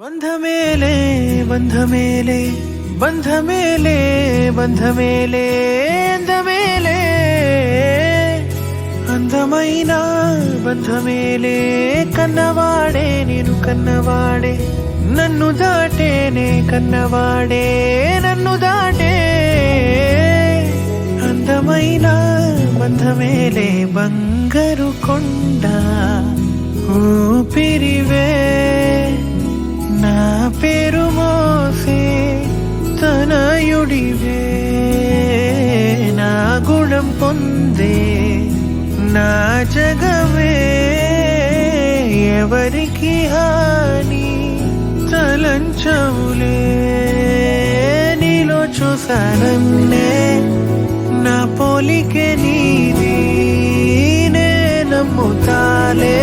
బంధమేలే బంధమేలే బంధమేలే బంధమేలే అందమేలే అందమైన బంధమేలే కన్నవాడే నేను కన్నవాడే నన్ను దాటేనే కన్నవాడే నన్ను దాటే అందమైన బంధమేలే బంగారు కొండ ఊపిరివే నా పేరు మోసే తనయుడివే నా గుణం పొందే నా జగమే ఎవరికి హాని తలంచవులే నీలో చూసానన్నే నా పోలికే నీది నే నమ్ముతాలే